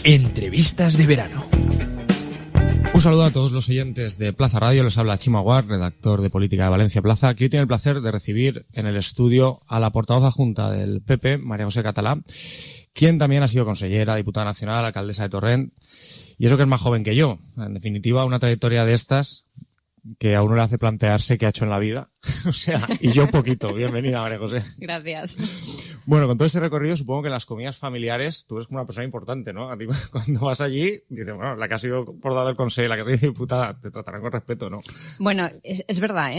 Entrevistas de verano. Un saludo a todos los oyentes de Plaza Radio. Les habla Chimo Aguar, redactor de Política de Valencia Plaza, que hoy tiene el placer de recibir en el estudio a la portavoz adjunta del PP, María José Català, quien también ha sido consellera, diputada nacional, alcaldesa de Torrent, y eso que es más joven que yo. En definitiva, una trayectoria de estas que a uno le hace plantearse qué ha hecho en la vida. O sea, y yo poquito. Bienvenida, María José. Gracias. Bueno, con todo ese recorrido, supongo que en las comidas familiares tú eres como una persona importante, ¿no? A ti, cuando vas allí, dices, bueno, la que ha sido portavoz del Consejo, la que ha sido diputada, te tratarán con respeto, ¿no? Bueno, es verdad,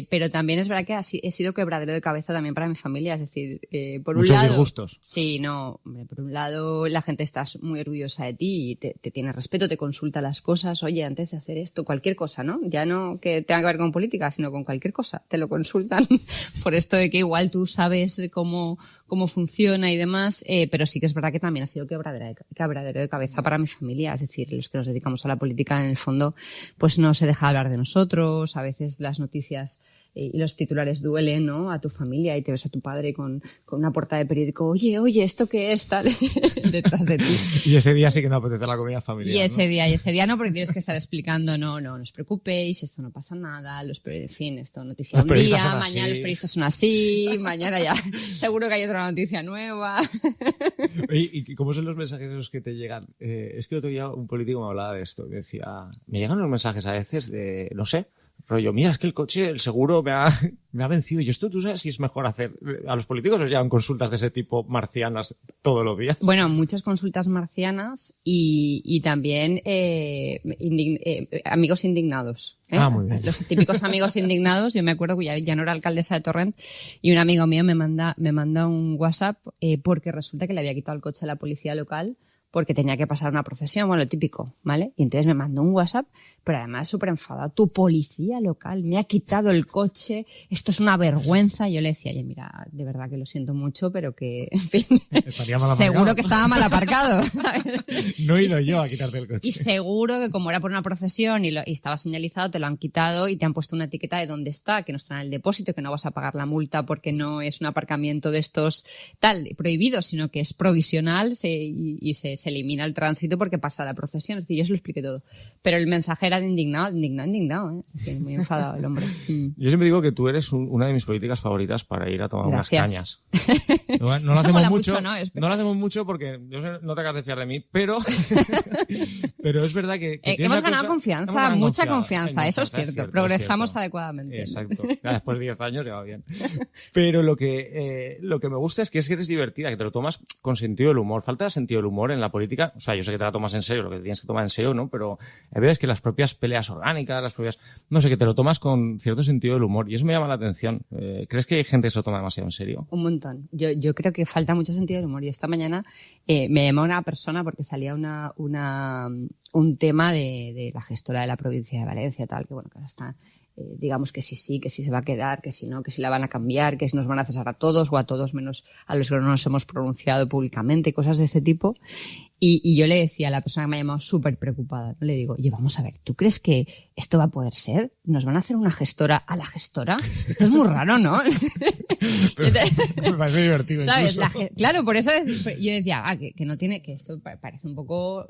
pero también es verdad que he sido quebradero de cabeza también para mi familia. Es decir, por un Muchos lado... disgustos. Sí, no. Hombre, por un lado, la gente está muy orgullosa de ti y te tiene respeto, te consulta las cosas. Oye, antes de hacer esto, cualquier cosa, ¿no? Ya no que tenga que ver con política, sino con cualquier cosa. Te lo consultan por esto de que igual tú sabes cómo funciona y demás, pero sí que es verdad que también ha sido quebradero de cabeza para mi familia. Es decir, los que nos dedicamos a la política, en el fondo, pues no se deja hablar de nosotros. A veces las noticias y los titulares duelen, ¿no? A tu familia y te ves a tu padre con una portada de periódico. Oye, ¿esto qué es? Tal, detrás de ti. Y ese día sí que no apetece la comida familiar. Y ese día no, porque tienes que estar explicando, no os preocupéis, esto no pasa nada, en fin, esto noticia un día, mañana los periodistas son así, mañana ya seguro que hay otra noticia nueva. Oye, ¿y cómo son los mensajes esos que te llegan? Es que otro día un político me hablaba de esto, que decía, me llegan unos mensajes a veces de, no sé, rollo, mira, es que el coche, el seguro me ha vencido. Y esto, ¿tú sabes si es mejor hacer? ¿A los políticos os llevan consultas de ese tipo marcianas todos los días? Bueno, muchas consultas marcianas y también amigos indignados. Muy bien. Los típicos amigos indignados. Yo me acuerdo que ya no era alcaldesa de Torrent y un amigo mío me manda un WhatsApp porque resulta que le había quitado el coche a la policía local porque tenía que pasar una procesión, bueno, lo típico, ¿vale? Y entonces me mandó un WhatsApp, pero además súper enfadado. Tu policía local me ha quitado el coche, esto es una vergüenza. Y yo le decía, oye, mira, de verdad que lo siento mucho, pero que, en fin, seguro que estaba mal aparcado, ¿sabes? No he ido yo a quitarte el coche. Y seguro que como era por una procesión y estaba señalizado, te lo han quitado y te han puesto una etiqueta de dónde está, que no está en el depósito, que no vas a pagar la multa porque no es un aparcamiento de estos prohibidos, sino que es provisional y se elimina el tránsito porque pasa la procesión. Es decir, yo se lo expliqué todo. Pero el mensaje era de indignado, Es decir, muy enfadado el hombre. Yo siempre digo que tú eres una de mis políticas favoritas para ir a tomar Gracias. unas cañas. No lo hacemos mucho, ¿no? No lo hacemos mucho porque yo sé, no te hagas de fiar de mí, pero es verdad que hemos ganado confianza, mucha confianza, eso es cierto. Progresamos adecuadamente. Exacto. Ya después de 10 años ya va bien. Pero lo que me gusta es que eres divertida, que te lo tomas con sentido del humor. Falta sentido del humor en la política. O sea, yo sé que te la tomas en serio, lo que te tienes que tomar en serio, ¿no? Pero hay veces que las propias peleas orgánicas, no sé, que te lo tomas con cierto sentido del humor. Y eso me llama la atención. ¿Crees que hay gente que se lo toma demasiado en serio? Un montón. Yo creo que falta mucho sentido del humor. Y esta mañana me llamó una persona porque salía un tema de la gestora de la provincia de Valencia, tal, que bueno, que ahora está, digamos que sí, que sí se va a quedar, que si no, que si la van a cambiar, que si nos van a cesar a todos o a todos menos a los que no nos hemos pronunciado públicamente, cosas de este tipo. Y yo le decía a la persona que me ha llamado súper preocupada, ¿no? Le digo, oye, vamos a ver, ¿tú crees que esto va a poder ser? ¿Nos van a hacer una gestora a la gestora? Esto es muy raro, ¿no? Me parece divertido. ¿Sabes? Claro, por eso yo decía, que no tiene, que esto parece un poco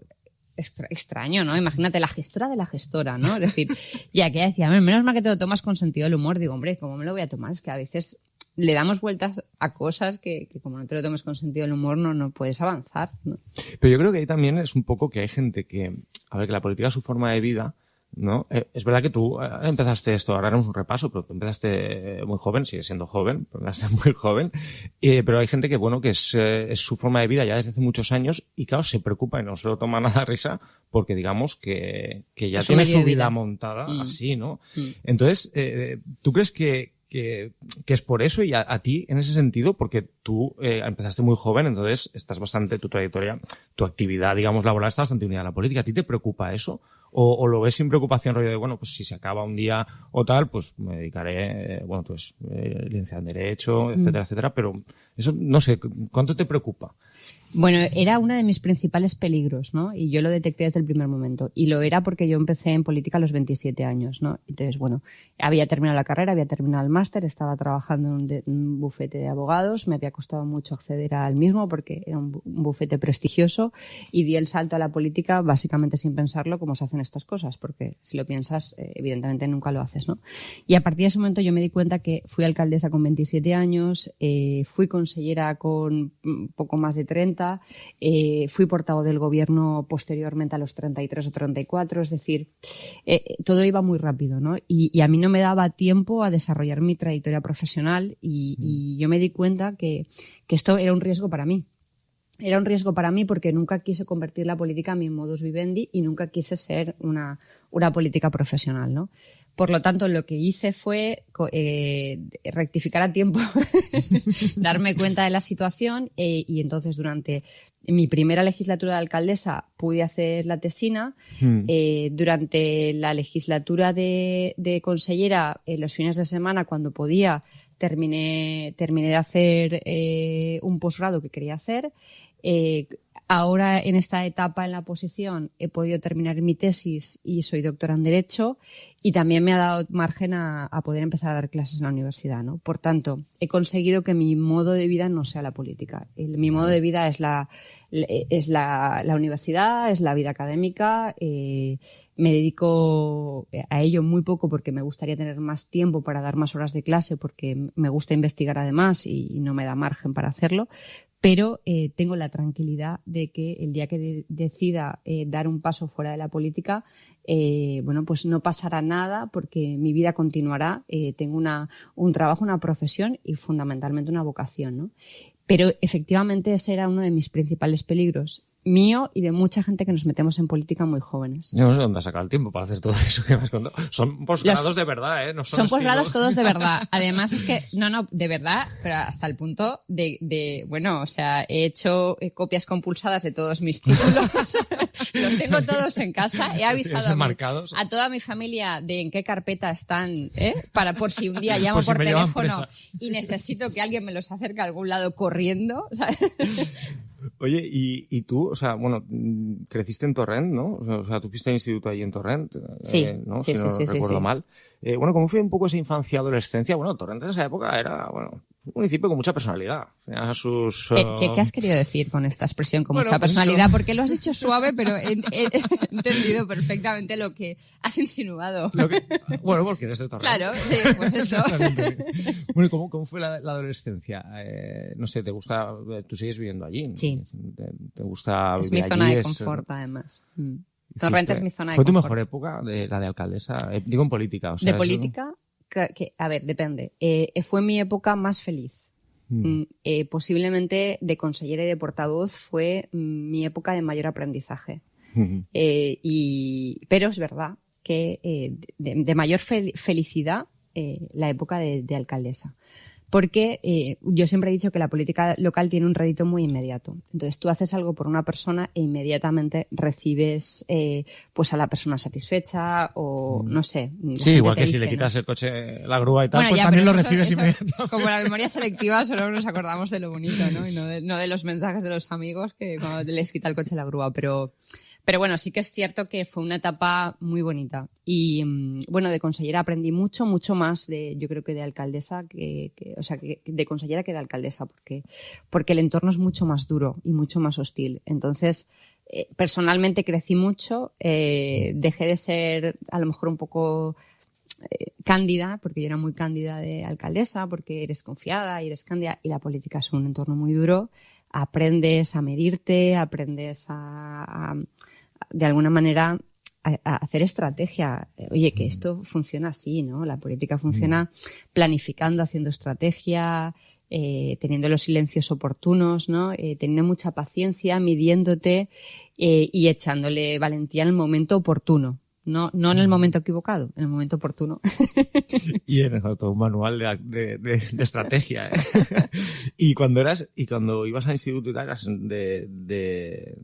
extraño, ¿no? Imagínate, la gestora de la gestora, ¿no? Es decir, ya que ella decía, menos mal que te lo tomas con sentido del humor. Digo, hombre, ¿cómo me lo voy a tomar? Es que a veces le damos vueltas a cosas que como no te lo tomes con sentido del humor no puedes avanzar, ¿no? Pero yo creo que ahí también es un poco que hay gente que la política es su forma de vida, ¿no? Es verdad que tú empezaste esto, ahora haremos un repaso, pero tú empezaste muy joven, sigues siendo joven, pero empezaste muy joven, pero hay gente que, bueno, que es su forma de vida ya desde hace muchos años y claro, se preocupa y no se lo toma nada a risa porque digamos que ya tiene su vida montada así, ¿no? Entonces, ¿tú crees que es por eso y a ti en ese sentido, porque tú empezaste muy joven, entonces estás bastante, tu trayectoria, tu actividad, digamos, laboral está bastante unida a la política? ¿A ti te preocupa eso? O lo ves sin preocupación, rollo de, bueno, pues si se acaba un día o tal, pues me dedicaré, bueno, pues licenciado en Derecho, etcétera, etcétera, pero eso, no sé, ¿cuánto te preocupa? Bueno, era uno de mis principales peligros, ¿no? Y yo lo detecté desde el primer momento. Y lo era porque yo empecé en política a los 27 años, ¿no? Entonces, bueno, había terminado la carrera, había terminado el máster, estaba trabajando en un bufete de abogados, me había costado mucho acceder al mismo porque era un bufete prestigioso y di el salto a la política básicamente sin pensarlo como se hacen estas cosas, porque si lo piensas, evidentemente nunca lo haces, ¿no? Y a partir de ese momento yo me di cuenta que fui alcaldesa con 27 años, fui consellera con poco más de 30, fui portavoz del gobierno posteriormente a los 33 o 34, es decir, todo iba muy rápido, ¿no? Y a mí no me daba tiempo a desarrollar mi trayectoria profesional y yo me di cuenta que esto era un riesgo para mí. Era un riesgo para mí porque nunca quise convertir la política en mi modus vivendi y nunca quise ser una política profesional, ¿no? Por lo tanto, lo que hice fue rectificar a tiempo, darme cuenta de la situación y entonces durante mi primera legislatura de alcaldesa pude hacer la tesina. Durante la legislatura de consellera, los fines de semana, cuando podía, terminé de hacer un posgrado que quería hacer. Ahora, en esta etapa en la oposición, he podido terminar mi tesis y soy doctora en Derecho y también me ha dado margen a poder empezar a dar clases en la universidad, ¿no? Por tanto, he conseguido que mi modo de vida no sea la política. Mi modo de vida es la universidad, es la vida académica. Me dedico a ello muy poco porque me gustaría tener más tiempo para dar más horas de clase porque me gusta investigar además y no me da margen para hacerlo. Pero tengo la tranquilidad de que el día que decida dar un paso fuera de la política, bueno, pues no pasará nada porque mi vida continuará. Tengo un trabajo, una profesión y fundamentalmente una vocación, ¿no? Pero efectivamente ese era uno de mis principales peligros, mío y de mucha gente que nos metemos en política muy jóvenes. Yo no sé dónde has sacado el tiempo para hacer todo eso que me has contado. Son posgrados de verdad, ¿eh? No son posgrados todos de verdad. Además es que, no, de verdad, pero hasta el punto bueno, o sea, he hecho copias compulsadas de todos mis títulos. Los tengo todos en casa. He avisado a toda mi familia de en qué carpeta están, para por si un día llamo por teléfono y necesito que alguien me los acerque a algún lado corriendo, ¿sabes? Oye, y tú, o sea, bueno, creciste en Torrent, ¿no? O sea, tú fuiste al instituto ahí en Torrent, sí, ¿no? Sí, si no sí, recuerdo mal. Bueno, ¿cómo fue un poco esa infancia, adolescencia? Bueno, Torrent en esa época era, bueno, un municipio con mucha personalidad. Tenía sus... ¿Qué has querido decir con esta expresión, con mucha personalidad? Eso. Porque lo has dicho suave, pero he entendido perfectamente lo que has insinuado. Bueno, porque eres de Torrent. Claro, sí, pues eso. Bueno, ¿cómo fue la adolescencia? No sé, ¿te gusta? Tú sigues viviendo allí. Sí. ¿Te gusta vivir allí? Es mi zona de confort, además. Torrent es mi zona de confort. ¿Fue tu mejor época, la de alcaldesa? Digo en política. O sea, ¿de política? A ver, depende. Fue mi época más feliz. Posiblemente de consellera y de portavoz fue mi época de mayor aprendizaje. Pero es verdad que de mayor felicidad la época de alcaldesa. Porque yo siempre he dicho que la política local tiene un rédito muy inmediato. Entonces tú haces algo por una persona e inmediatamente recibes pues a la persona satisfecha o no sé. Sí, igual que si le quitas el coche, la grúa y tal, bueno, pues también lo recibes inmediatamente. Como la memoria selectiva solo nos acordamos de lo bonito, ¿no? Y no de los mensajes de los amigos que cuando les quita el coche la grúa, pero bueno, sí que es cierto que fue una etapa muy bonita. Y bueno, de consellera aprendí mucho más yo creo que de alcaldesa, o sea, que de consellera que de alcaldesa, porque el entorno es mucho más duro y mucho más hostil. Entonces, personalmente crecí mucho, dejé de ser a lo mejor un poco cándida, porque yo era muy cándida de alcaldesa, porque eres confiada y eres cándida, y la política es un entorno muy duro. Aprendes a medirte, aprendes de alguna manera a hacer estrategia. Oye, que esto funciona así, ¿no? La política funciona planificando, haciendo estrategia, teniendo los silencios oportunos, ¿no? Teniendo mucha paciencia, midiéndote y echándole valentía en el momento oportuno. No en el momento equivocado, en el momento oportuno. Y en todo un manual de estrategia, ¿eh? Y cuando ibas al instituto y tal, eras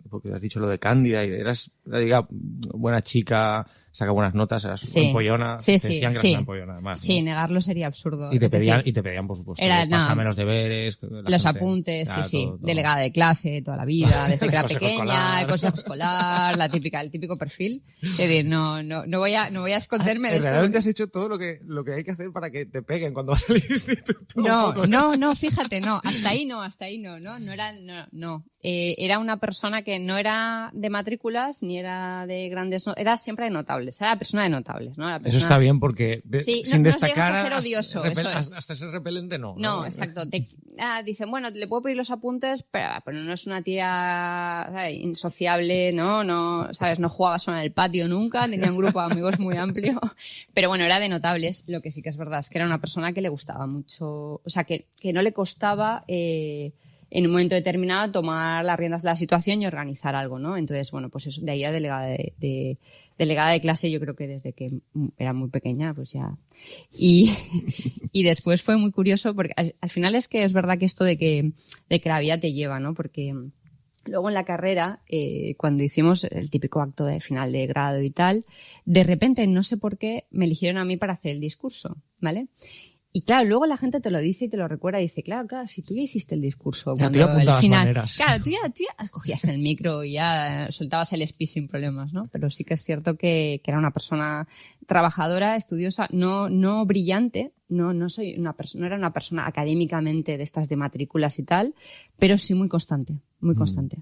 porque has dicho lo de Cándida, y eras, diga, buena chica, saca buenas notas, eras Sí. empollona, Sí, te decían que sí. eras una empollona, además, ¿no? Sí, negarlo sería absurdo. Y te Es decir, pedían, por supuesto, era, pasa no, menos deberes. los apuntes, sí. Todo. Delegada de clase toda la vida, desde que era Consejo pequeña, escolar. el consejo escolar, el típico perfil. Es decir, no voy a esconderme de esto. Realmente has hecho todo lo que hay que hacer para que te peguen cuando vas al instituto. No, fíjate, no, hasta ahí no, era una persona que no era de matrículas ni era de grandes, era siempre de notables, era persona de notables, ¿no? Eso está bien porque Sí, sin no destacar llegas a ser odioso, eso es. hasta ser repelente no. No, exacto. Dicen, bueno, le puedo pedir los apuntes, pero no es una tía, ¿sabes?, insociable, no, ¿sabes? No jugaba sola en el patio nunca, tenía un grupo de amigos muy amplio, pero bueno, era de notables. Lo que sí que es verdad es que era una persona que le gustaba mucho, o sea, que no le costaba en un momento determinado tomar las riendas de la situación y organizar algo, ¿no? Entonces, bueno, pues eso, de ahí a delegada de clase, yo creo que desde que era muy pequeña, pues ya. Y después fue muy curioso porque al final es que es verdad que esto de que la vida te lleva, ¿no? Porque luego en la carrera, cuando hicimos el típico acto de final de grado y tal, de repente, no sé por qué, me eligieron a mí para hacer el discurso, ¿vale? Y claro, luego la gente te lo dice y te lo recuerda y dice, claro, si tú ya hiciste el discurso. Ya Cuando tú ya apuntabas al final, maneras. Claro, tú ya cogías el micro y ya soltabas el speech sin problemas, ¿no? Pero sí que es cierto que era una persona trabajadora, estudiosa, no brillante, no era una persona académicamente de estas de matrículas y tal, pero sí muy constante, muy constante.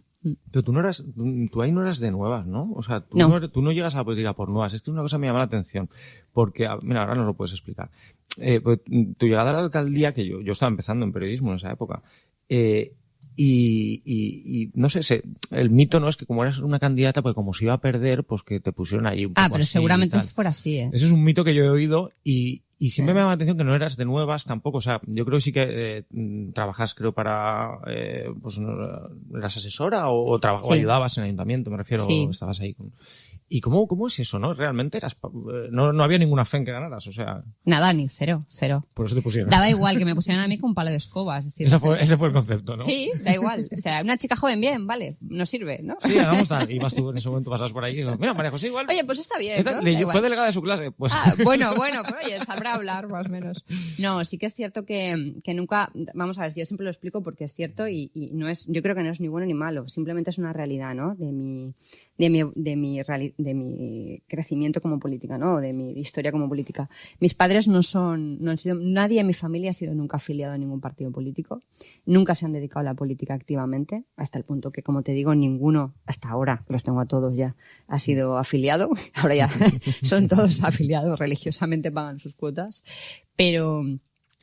Pero tú ahí no eras de nuevas, ¿no? O sea, tú no llegas a la política por nuevas. Es que una cosa me llama la atención. Porque, mira, ahora nos lo puedes explicar. Pues, tu llegada a la alcaldía, que yo estaba empezando en periodismo en esa época, y no sé, el mito no es que como eras una candidata, pues como se iba a perder, pues que te pusieron ahí un poco pero así seguramente y tal. fuera así, ¿eh? Ese es un mito que yo he oído y siempre me llama la atención que no eras de nuevas tampoco. O sea, yo creo que sí que trabajas, creo, para, pues, ¿eras asesora o Sí. ayudabas en el ayuntamiento? Me refiero, Sí. estabas ahí. ¿Y cómo es eso, no? Realmente no había ninguna fe en que ganaras, o sea, Nada, ni cero. por eso te pusieron. Daba igual que me pusieran a mí con un palo de escoba, es decir. Ese fue el concepto, ¿no? Sí, da igual. O sea, una chica joven, bien, vale, nos sirve, ¿no? Sí, hagamos tal. Y vas tú en ese momento, pasas por ahí y digo, mira, María José igual. Oye, pues está bien, Esta- ¿no? le- Da igual. fue delegada de su clase, pues. Bueno, pero oye, sabrá hablar más o menos. No, sí que es cierto que nunca, vamos a ver, yo siempre lo explico porque es cierto y no es, yo creo que no es ni bueno ni malo, simplemente es una realidad, ¿no? De mi crecimiento como política, ¿no? De mi historia como política. Mis padres no han sido, nadie en mi familia ha sido nunca afiliado a ningún partido político, nunca se han dedicado a la política activamente, hasta el punto que, como te digo, ninguno, hasta ahora, que los tengo a todos ya, ha sido afiliado, ahora ya son todos afiliados, religiosamente pagan sus cuotas, pero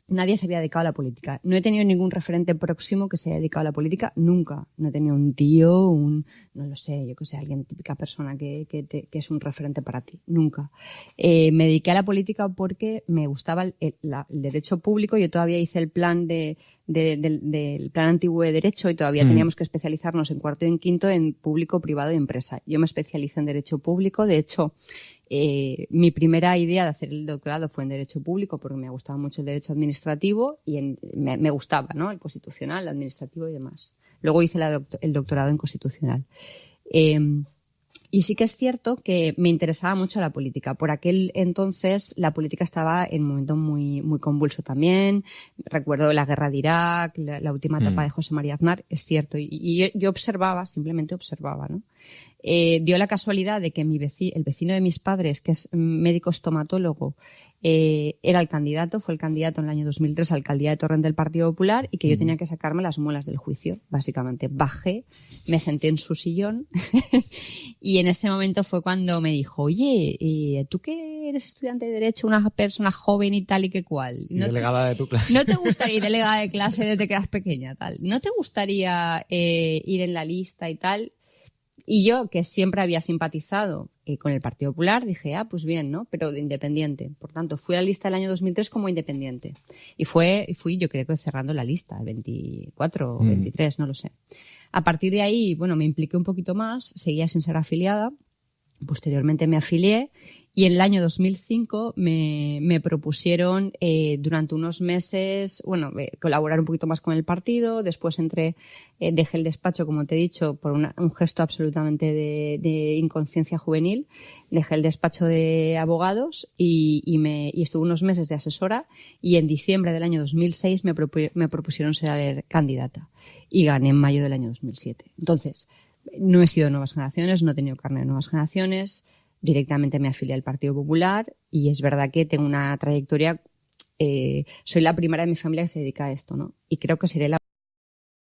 nadie se había dedicado a la política. No he tenido ningún referente próximo que se haya dedicado a la política, nunca. No he tenido un tío, no lo sé, yo que sé, alguien, típica persona que es un referente para ti, nunca. Me dediqué a la política porque me gustaba el derecho público. Yo todavía hice el plan del plan antiguo de derecho y todavía teníamos que especializarnos en cuarto y en quinto en público, privado y empresa. Yo me especialicé en derecho público, de hecho, mi primera idea de hacer el doctorado fue en Derecho Público porque me gustaba mucho el derecho administrativo y me gustaba, ¿no? El constitucional, el administrativo y demás. Luego hice el doctorado en constitucional. Y sí que es cierto que me interesaba mucho la política. Por aquel entonces la política estaba en un momento muy, muy convulso también. Recuerdo la guerra de Irak, la última etapa de José María Aznar, es cierto. Y yo observaba, simplemente observaba, ¿no? Dio la casualidad de que el vecino de mis padres, que es médico estomatólogo, era fue el candidato en el año 2003 a la alcaldía de Torrent del Partido Popular y que yo tenía que sacarme las muelas del juicio, básicamente. Bajé, me senté en su sillón y en ese momento fue cuando me dijo, oye, tú que eres estudiante de Derecho, una persona joven y tal y que cual. Y delegada de tu clase. ¿No te gustaría, y delegada de clase desde que eras pequeña, tal? ¿No te gustaría ir en la lista y tal? Y yo, que siempre había simpatizado con el Partido Popular, dije, pues bien, ¿no? Pero de independiente. Por tanto, fui a la lista del año 2003 como independiente. Y fui, yo creo que cerrando la lista, el 24 o 23, no lo sé. A partir de ahí, bueno, me impliqué un poquito más, seguía sin ser afiliada. Posteriormente me afilié y en el año 2005 me propusieron durante unos meses, colaborar un poquito más con el partido. Después dejé el despacho, como te he dicho, por un gesto absolutamente de inconsciencia juvenil. Dejé el despacho de abogados y estuve unos meses de asesora, y en diciembre del año 2006 me propusieron ser candidata y gané en mayo del año 2007. Entonces, no he sido de Nuevas Generaciones, no he tenido carne de Nuevas Generaciones, directamente me afilié al Partido Popular, y es verdad que tengo una trayectoria, soy la primera de mi familia que se dedica a esto, ¿no? Y creo que seré la